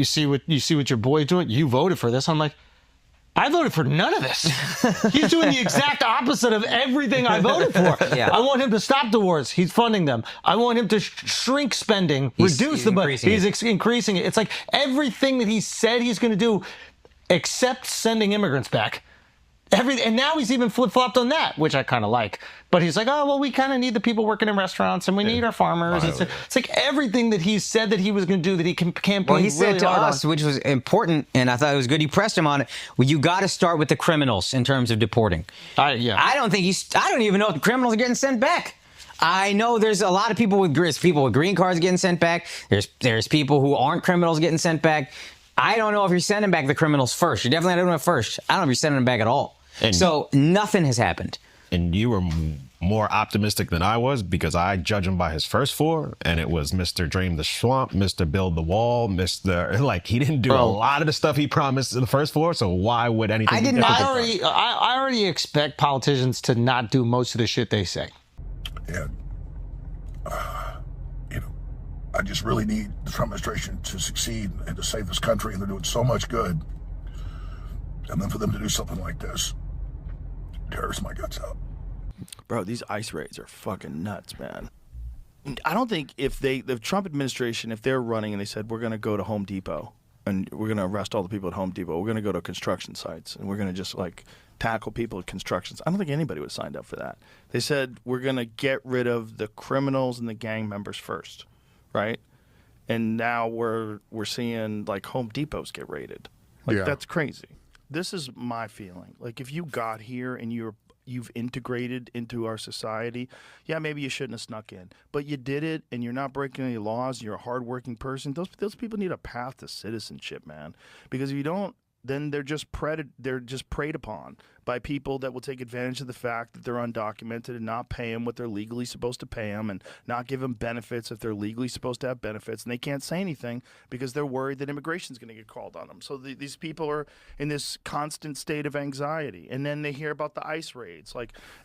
you see what your boy's doing. You voted for this. I'm like, I voted for none of this. He's doing the exact opposite of everything I voted for. Yeah. I want him to stop the wars. He's funding them. I want him to shrink spending, reduce the budget. He's increasing it. It's like everything that he said he's going to do, except sending immigrants back. And now he's even flip-flopped on that, which I kind of like. But he's like, oh, well, we kind of need the people working in restaurants, and we need our farmers. It's like everything that he said that he was going to do that he campaigned Well, he said really to hard us, on. which was important, and I thought it was good. You pressed him on it. Well, you got to start with the criminals in terms of deporting. I don't even know if the criminals are getting sent back. I know there's a lot of people with green cards getting sent back. There's people who aren't criminals getting sent back. I don't know if you're sending back the criminals first. You're definitely not doing it first. I don't know if you're sending them back at all. So nothing has happened. And you were more optimistic than I was, because I judge him by his first four, and it was Mr. Drain the Swamp, Mr. Build the Wall, he didn't do a lot of the stuff he promised in the first four, so why would anything be different? I already expect politicians to not do most of the shit they say. And, I just really need the Trump administration to succeed and to save this country, and they're doing so much good. And then for them to do something like this tears my guts out. Bro, these ICE raids are fucking nuts, man. I don't think if the Trump administration, if they're running and they said, we're going to go to Home Depot and we're going to arrest all the people at Home Depot, we're going to go to construction sites and we're going to just tackle people at constructions. I don't think anybody would have signed up for that. They said, we're going to get rid of the criminals and the gang members first, right? And now we're seeing Home Depots get raided. That's crazy. This is my feeling. If you got here and you've integrated into our society, yeah, maybe you shouldn't have snuck in, but you did it, and you're not breaking any laws. You're a hardworking person. Those people need a path to citizenship, man. Because if you don't, then they're just preyed upon by people that will take advantage of the fact that they're undocumented and not pay them what they're legally supposed to pay them, and not give them benefits if they're legally supposed to have benefits, and they can't say anything because they're worried that immigration is going to get called on them. So these people are in this constant state of anxiety, and then they hear about the ICE raids,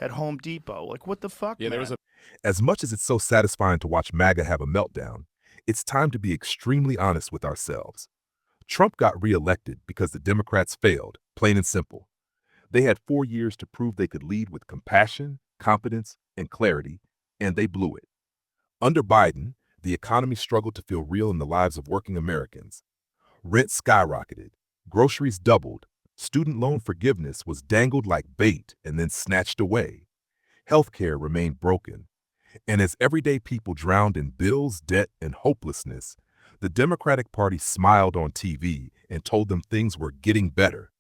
at Home Depot. What the fuck, man? As much as it's so satisfying to watch MAGA have a meltdown, it's time to be extremely honest with ourselves. Trump got reelected because the Democrats failed, plain and simple. They had 4 years to prove they could lead with compassion, competence, and clarity, and they blew it. Under Biden, the economy struggled to feel real in the lives of working Americans. Rent skyrocketed, groceries doubled, student loan forgiveness was dangled like bait and then snatched away. Healthcare remained broken. And as everyday people drowned in bills, debt, and hopelessness, the Democratic Party smiled on TV and told them things were getting better.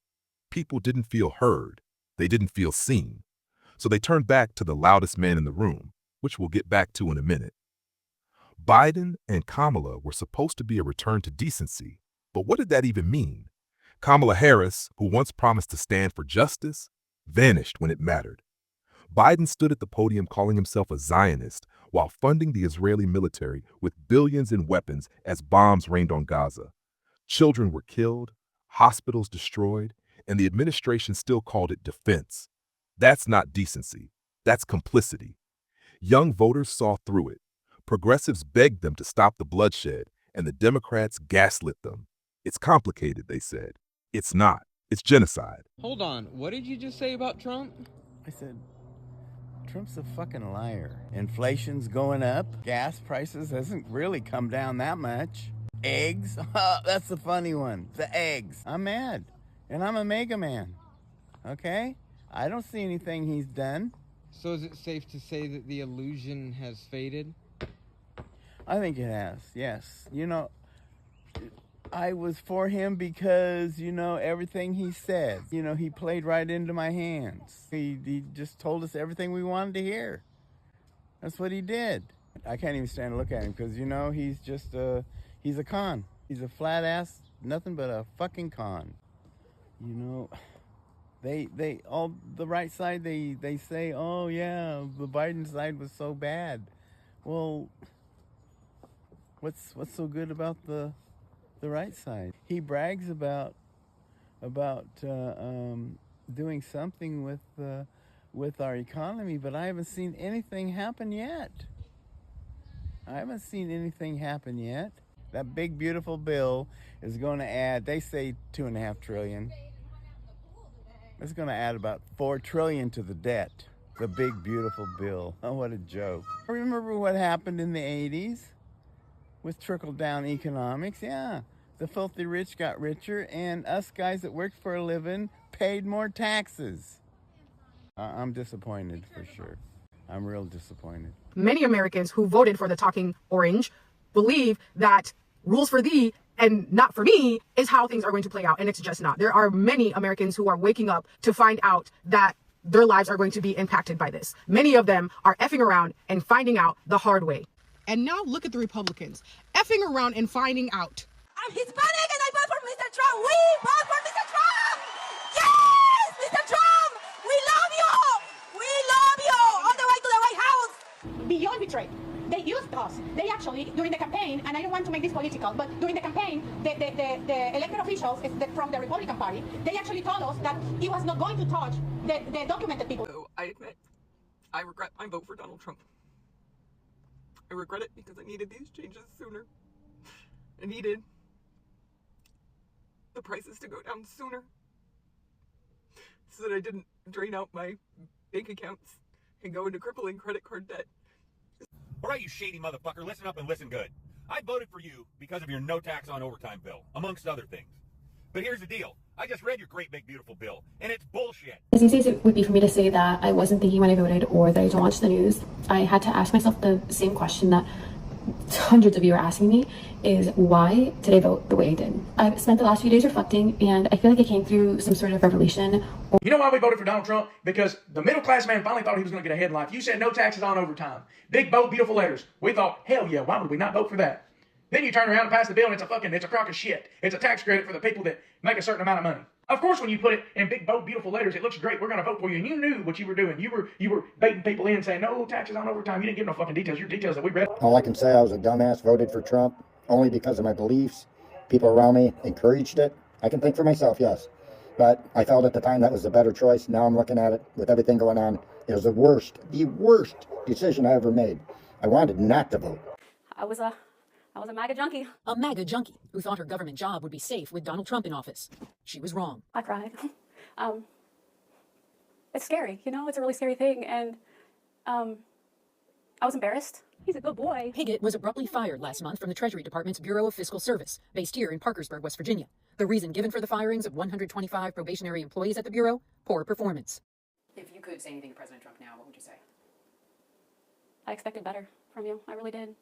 People didn't feel heard. They didn't feel seen. So they turned back to the loudest man in the room, which we'll get back to in a minute. Biden and Kamala were supposed to be a return to decency, but what did that even mean? Kamala Harris, who once promised to stand for justice, vanished when it mattered. Biden stood at the podium calling himself a Zionist while funding the Israeli military with billions in weapons as bombs rained on Gaza. Children were killed, hospitals destroyed, and the administration still called it defense. That's not decency. That's complicity. Young voters saw through it. Progressives begged them to stop the bloodshed, and the Democrats gaslit them. It's complicated, they said. It's not. It's genocide. Hold on. What did you just say about Trump? I said, Trump's a fucking liar. Inflation's going up. Gas prices hasn't really come down that much. Eggs? Oh, that's the funny one. The eggs. I'm mad. And I'm a mega man. Okay? I don't see anything he's done. So is it safe to say that the illusion has faded? I think it has, yes. I was for him because, everything he said. He played right into my hands. He just told us everything we wanted to hear. That's what he did. I can't even stand to look at him because, he's just he's a con. He's a flat ass, nothing but a fucking con. They all the right side, they say, oh yeah, the Biden side was so bad. Well, what's so good about the right side? He brags about doing something with our economy, but I haven't seen anything happen yet. That big, beautiful bill is going to add, they say $2.5 trillion. It's going to add about $4 trillion to the debt. The big, beautiful bill. Oh, what a joke. I remember what happened in the 80s with trickle-down economics. Yeah, the filthy rich got richer, and us guys that worked for a living paid more taxes. I'm disappointed for sure. I'm real disappointed. Many Americans who voted for the talking orange believe that rules for thee and not for me is how things are going to play out, and it's just not. There are many Americans who are waking up to find out that their lives are going to be impacted by this. Many of them are effing around and finding out the hard way. And now look at the Republicans effing around and finding out. I'm Hispanic and I vote for Mr. Trump. We vote for Mr. Trump. Yes, Mr. Trump. We love you. We love you. On the way to the White House. Beyond betrayed. They used us. They actually, during the campaign, and I don't want to make this political, but during the campaign, the elected officials from the Republican Party, they actually told us that he was not going to touch the documented people. So I admit, I regret my vote for Donald Trump. I regret it because I needed these changes sooner. I needed the prices to go down sooner so that I didn't drain out my bank accounts and go into crippling credit card debt. All right, you shady motherfucker, listen up and listen good. I voted for you because of your no tax on overtime bill, amongst other things. But here's the deal. I just read your great big beautiful bill, and it's bullshit. As easy as it would be for me to say that I wasn't thinking when I voted or that I don't watch the news, I had to ask myself the same question that hundreds of you are asking me, is why did I vote the way I did? I've spent the last few days reflecting, and I feel like I came through some sort of revelation. You know why we voted for Donald Trump? Because the middle class man finally thought he was going to get ahead in life. You said no taxes on overtime. Big, bold, beautiful letters. We thought, hell yeah, why would we not vote for that? Then you turn around and pass the bill, and it's a crock of shit. It's a tax credit for the people that make a certain amount of money. Of course, when you put it in big, bold, beautiful letters, it looks great. We're going to vote for you. And you knew what you were doing. You were baiting people in, saying, no taxes on overtime. You didn't give no fucking details. Your details that we read. All I can say, I was a dumbass, voted for Trump only because of my beliefs. People around me encouraged it. I can think for myself, yes. But I felt at the time that was the better choice. Now I'm looking at it with everything going on. It was the worst decision I ever made. I wanted not to vote. I was a MAGA junkie. A MAGA junkie who thought her government job would be safe with Donald Trump in office. She was wrong. I cried. It's scary, you know, it's a really scary thing. And I was embarrassed. He's a good boy. Piggott was abruptly fired last month from the Treasury Department's Bureau of Fiscal Service, based here in Parkersburg, West Virginia. The reason given for the firings of 125 probationary employees at the Bureau? Poor performance. If you could say anything to President Trump now, what would you say? I expected better from you. I really did.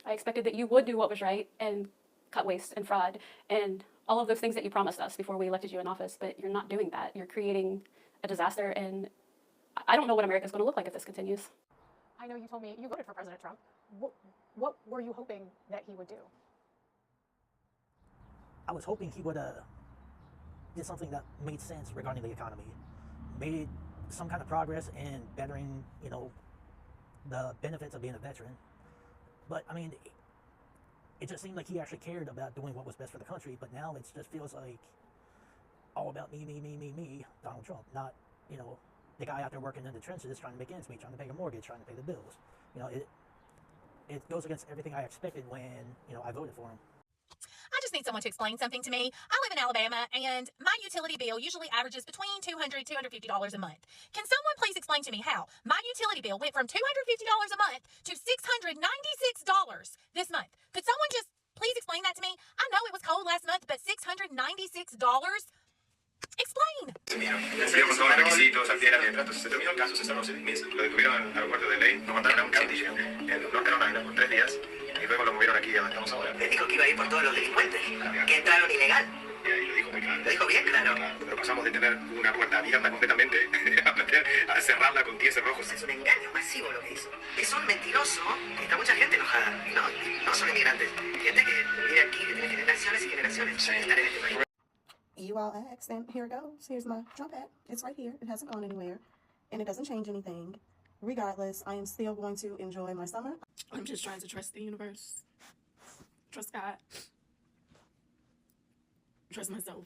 I expected that you would do what was right and cut waste and fraud and all of those things that you promised us before we elected you in office, but you're not doing that. You're creating a disaster, and I don't know what America's going to look like if this continues. I know you told me you voted for President Trump. What were you hoping that he would do? I was hoping he would did something that made sense regarding the economy, made some kind of progress in bettering, you know, the benefits of being a veteran. But I mean, it just seemed like he actually cared about doing what was best for the country. But now it just feels like all about me, Donald Trump, not, you know, the guy out there working in the trenches trying to make ends meet, trying to pay a mortgage, trying to pay the bills. You know, it goes against everything I expected when, you know, I voted for him. I just need someone to explain something to me. I live in Alabama, and my utility bill usually averages between $200 and $250 a month. Can someone please explain to me how my utility bill went from $250 a month to $696 this month? Could someone just please explain that to me? I know it was cold last month, but $696? Explain. Cumplieron con todos los requisitos, al pie de la letra, entonces se terminó el caso, se cerró 6 meses. Lo detuvieron al aeropuerto de Ley, lo mandaron a un castillo en North Carolina por 3 días y luego lo movieron aquí a donde estamos ahora. Le dijo que iba a ir por todos los delincuentes, que entraron ilegal. Y ahí lo dijo muy claro. Lo dijo bien claro. Pero pasamos de tener una puerta abierta completamente a cerrarla con 10 cerrojos. Es un engaño masivo lo que hizo. Es un mentiroso, está mucha gente enojada. No son inmigrantes. Gente que vive aquí, que tiene generaciones y generaciones de estar en este país. You all asked, and here it goes. Here's my Trump hat. It's right here. It hasn't gone anywhere, and it doesn't change anything. Regardless, I am still going to enjoy my summer. I'm just trying to trust the universe. Trust God. Trust myself.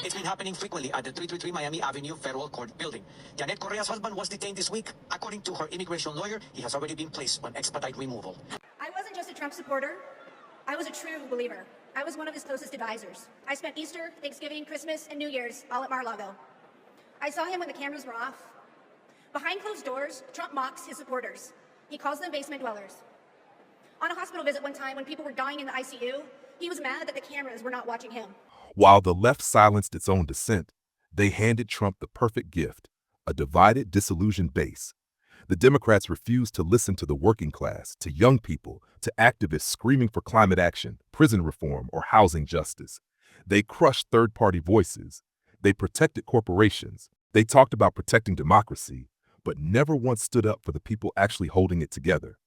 It's been happening frequently at the 333 Miami Avenue Federal Court building. Janet Correa's husband was detained this week. According to her immigration lawyer, he has already been placed on expedite removal. I wasn't just a Trump supporter. I was a true believer. I was one of his closest advisors. I spent Easter, Thanksgiving, Christmas, and New Year's all at Mar-a-Lago. I saw him when the cameras were off. Behind closed doors, Trump mocks his supporters. He calls them basement dwellers. On a hospital visit one time when people were dying in the ICU, he was mad that the cameras were not watching him. While the left silenced its own dissent, they handed Trump the perfect gift, a divided, disillusioned base. The Democrats refused to listen to the working class, to young people, to activists screaming for climate action, prison reform, or housing justice. They crushed third-party voices. They protected corporations. They talked about protecting democracy, but never once stood up for the people actually holding it together.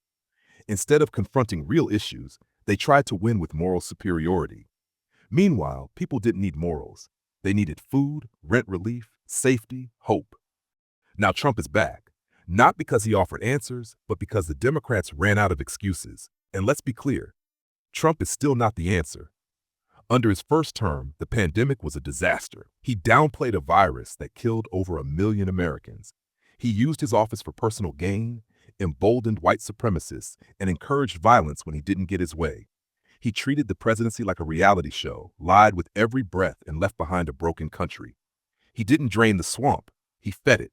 Instead of confronting real issues, they tried to win with moral superiority. Meanwhile, people didn't need morals. They needed food, rent relief, safety, hope. Now Trump is back, not because he offered answers, but because the Democrats ran out of excuses. And let's be clear, Trump is still not the answer. Under his first term, the pandemic was a disaster. He downplayed a virus that killed over 1 million Americans. He used his office for personal gain, emboldened white supremacists, and encouraged violence when he didn't get his way. He treated the presidency like a reality show, lied with every breath, and left behind a broken country. He didn't drain the swamp, he fed it.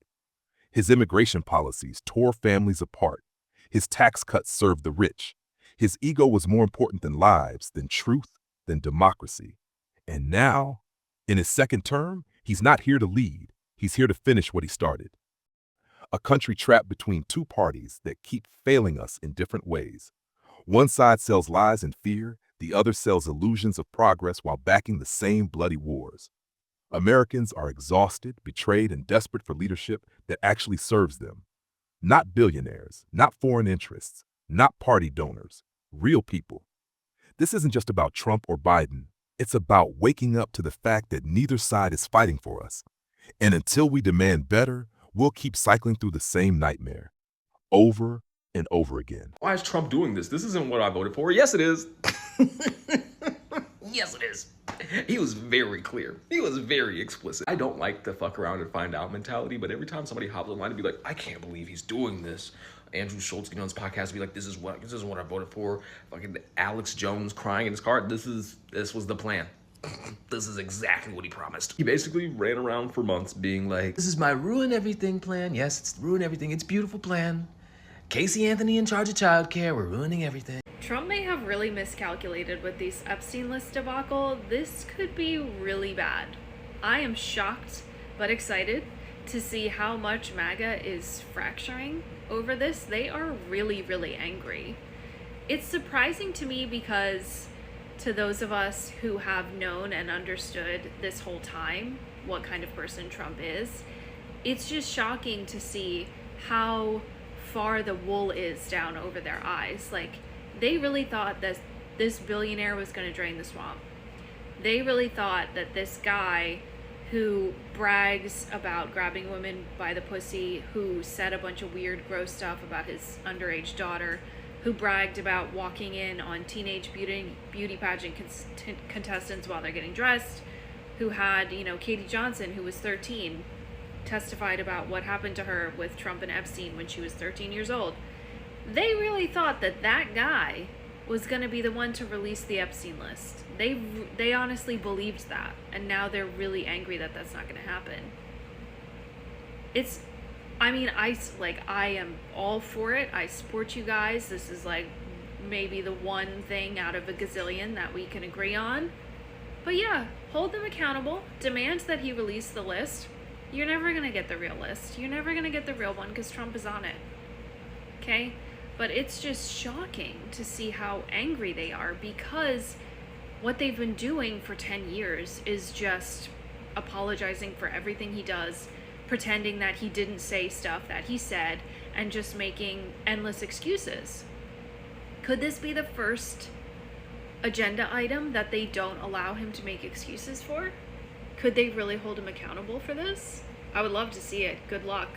His immigration policies tore families apart. His tax cuts served the rich. His ego was more important than lives, than truth, than democracy. And now, in his second term, he's not here to lead. He's here to finish what he started. A country trapped between two parties that keep failing us in different ways. One side sells lies and fear, the other sells illusions of progress while backing the same bloody wars. Americans are exhausted, betrayed, and desperate for leadership that actually serves them. Not billionaires, not foreign interests, not party donors, real people. This isn't just about Trump or Biden. It's about waking up to the fact that neither side is fighting for us. And until we demand better, we'll keep cycling through the same nightmare, over and over again. Why is Trump doing this? This isn't what I voted for. Yes, it is. Yes, it is. He was very clear. He was very explicit. I don't like the fuck around and find out mentality, but every time somebody hops online and be like, I can't believe he's doing this. Andrew Schultz getting on his podcast and be like, this is what I voted for. Fucking Alex Jones crying in his car. This was the plan. This is exactly what he promised. He basically ran around for months being like, this is my ruin everything plan. Yes, it's ruin everything. It's a beautiful plan. Casey Anthony in charge of childcare. We're ruining everything. Trump may have really miscalculated with these Epstein list debacle. This could be really bad. I am shocked but excited to see how much MAGA is fracturing over this. They are really, really angry. It's surprising to me because to those of us who have known and understood this whole time what kind of person Trump is, it's just shocking to see how far the wool is down over their eyes. Like, they really thought that this billionaire was going to drain the swamp. They really thought that this guy who brags about grabbing women by the pussy, who said a bunch of weird, gross stuff about his underage daughter, who bragged about walking in on teenage beauty pageant contestants while they're getting dressed, who had, Katie Johnson, who was 13, testified about what happened to her with Trump and Epstein when she was 13 years old. They really thought that that guy was going to be the one to release the Epstein list. They honestly believed that, and now they're really angry that that's not going to happen. I am all for it. I support you guys. This is like maybe the one thing out of a gazillion that we can agree on. But yeah, hold them accountable. Demand that he release the list. You're never going to get the real list. You're never going to get the real one because Trump is on it. Okay? But it's just shocking to see how angry they are because what they've been doing for 10 years is just apologizing for everything he does, pretending that he didn't say stuff that he said, and just making endless excuses. Could this be the first agenda item that they don't allow him to make excuses for? Could they really hold him accountable for this? I would love to see it. Good luck.